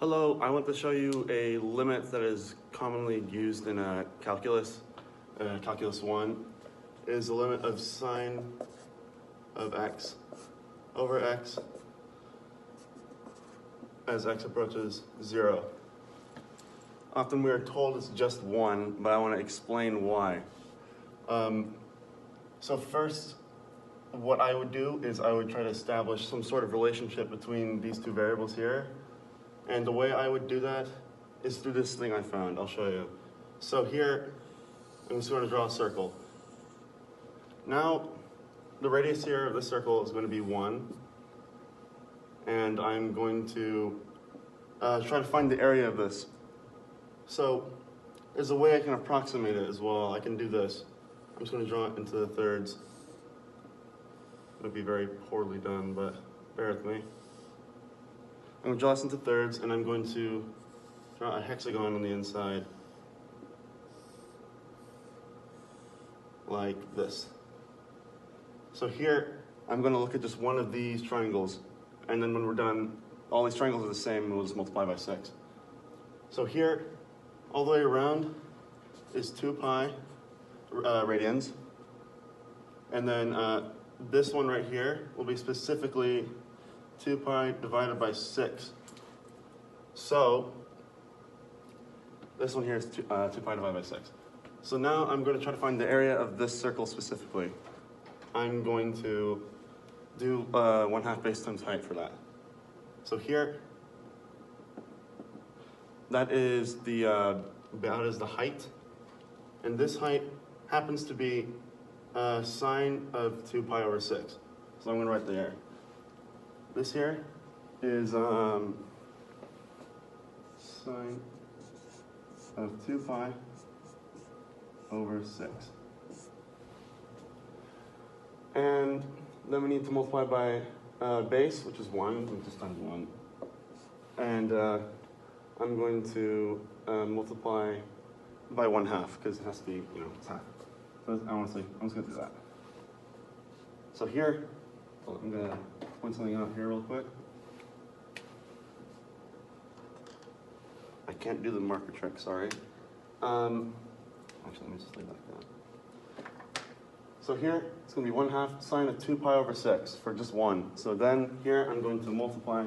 Hello, I want to show you a limit that is commonly used in calculus. Calculus 1 is the limit of sine of x over x as x approaches 0. Often we are told it's just 1, but I want to explain why. So first, what I would do is I would try to establish some sort of relationship between these two variables here. And the way I would do that is through this thing I found. I'll show you. So here, I'm just going to draw a circle. Now, the radius here of this circle is going to be 1. And I'm going to try to find the area of this. So there's a way I can approximate it as well. I can do this. I'm just going to draw it into the thirds. It would be very poorly done, but bear with me. I'm going to draw this into thirds, and I'm going to draw a hexagon on the inside, like this. So here, I'm going to look at just one of these triangles, and then when we're done, all these triangles are the same, and we'll just multiply by 6. So here, all the way around is 2 pi radians, and then this one right here will be specifically 2 pi divided by 6. So this one here is 2 pi divided by 6. So now I'm going to try to find the area of this circle specifically. I'm going to do 1/2 base times height for that. So here, that is the height, and this height happens to be sine of 2 pi over 6. So I'm going to write there. This here is sine of 2 pi over 6. And then we need to multiply by base, which is 1, which is times 1. And I'm going to multiply by 1/2, because it has to be, it's half. So I'm just going to do that. So here, I'm going to point something out here real quick. I can't do the marker trick, sorry. Actually, let me just lay that down. So here, it's going to be 1/2 sine of 2 pi over 6 for just 1. So then here, I'm going to multiply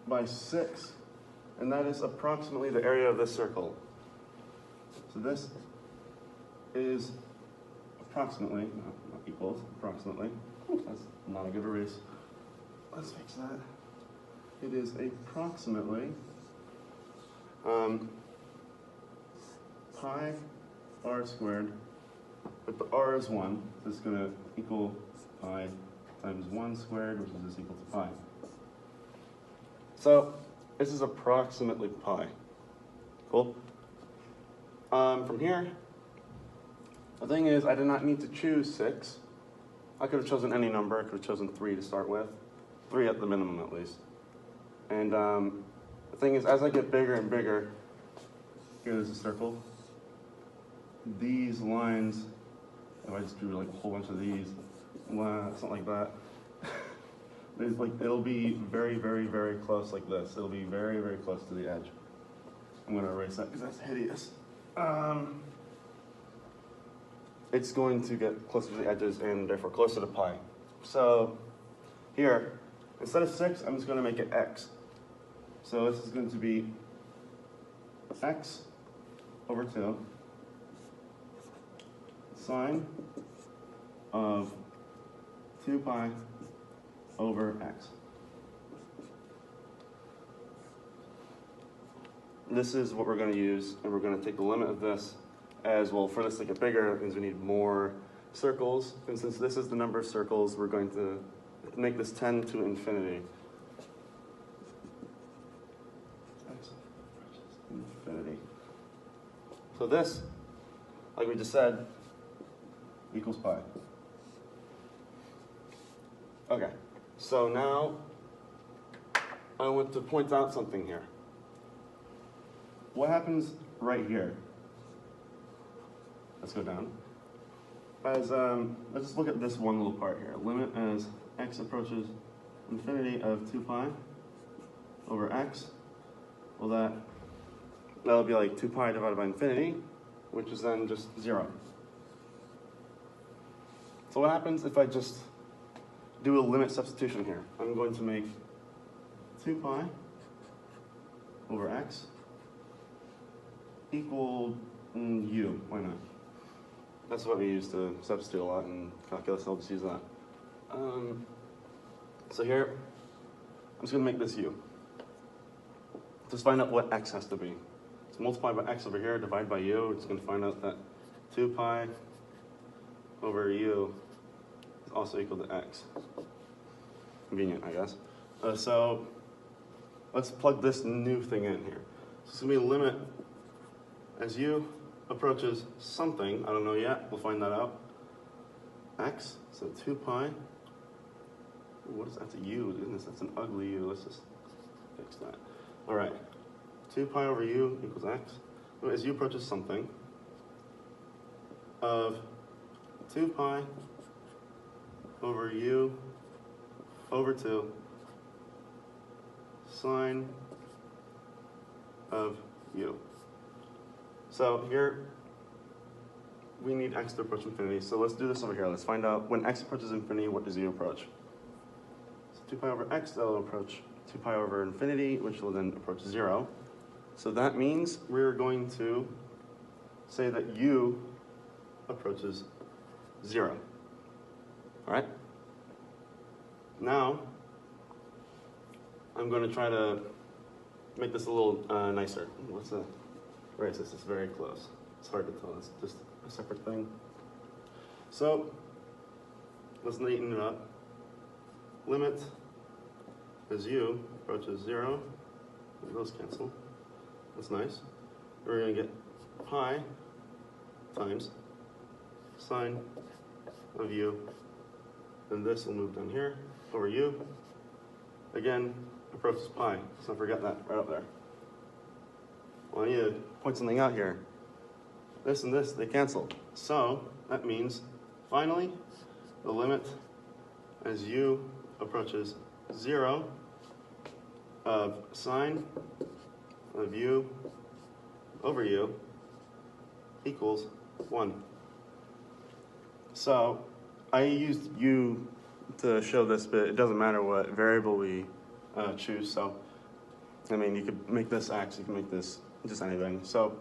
by 6, and that is approximately the area of this circle. So this is approximately, not equals, approximately. That's not a good erase. Let's fix that. It is approximately pi r squared, but the r is 1, so it's going to equal pi times 1 squared, which is just equal to pi. So this is approximately pi. Cool? From here, the thing is, I did not need to choose 6. I could have chosen any number. I could have chosen 3 to start with. 3 at the minimum, at least. And the thing is, as I get bigger and bigger, here there's a circle. These lines, if I just drew like a whole bunch of these, something like that, it'll be very, very, very close like this. It'll be very, very close to the edge. I'm going to erase that because that's hideous. It's going to get closer to the edges and therefore closer to pi. So here, instead of 6, I'm just going to make it x. So this is going to be x over 2 sine of 2 pi over x. This is what we're going to use, and we're going to take the limit of this as well. For this to get bigger, it means we need more circles. And since this is the number of circles, we're going to make this tend to infinity. Infinity. So this, like we just said, equals pi. Okay, so now I want to point out something here. What happens right here? Let's go down. As let's just look at this one little part here. Limit as x approaches infinity of 2 pi over x Well, that'll be like 2 pi divided by infinity, which is then just 0. So what happens if I just do a limit substitution here? I'm going to make 2 pi over x equal u. Why not? That's what we use to substitute a lot in calculus, so I'll just use that. So here, I'm just going to make this u. Just find out what x has to be. So multiply by x over here, divide by u. It's going to find out that 2 pi over u is also equal to x. Convenient, I guess. So let's plug this new thing in here. So it's going to be a limit as u approaches something, I don't know yet, we'll find that out. X, so 2 pi. What is that? That's a u, goodness, that's an ugly u. Let's just fix that. All right, 2 pi over u equals x. As u approaches something of 2 pi over u over 2 sine of u. So here, we need x to approach infinity. So let's do this over here. Let's find out when x approaches infinity, what does u approach? So 2 pi over x, that will approach 2 pi over infinity, which will then approach 0. So that means we're going to say that u approaches 0. All right? Now, I'm going to try to make this a little nicer. What's the right? This is very close. It's hard to tell. It's just a separate thing. So let's neaten it up. Limit as u approaches 0. Those cancel. That's nice. We're going to get pi times sine of u. And this will move down here over u. Again, approaches pi. Let's not forget that right up there. Well, I need to point something out here. This and this, they cancel. So that means, finally, the limit as u approaches 0 of sine of u over u equals 1. So I used u to show this, but it doesn't matter what variable we choose. So, I mean, you could make this x, you can make this just anything. So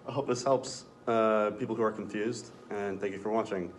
I hope this helps people who are confused, and thank you for watching.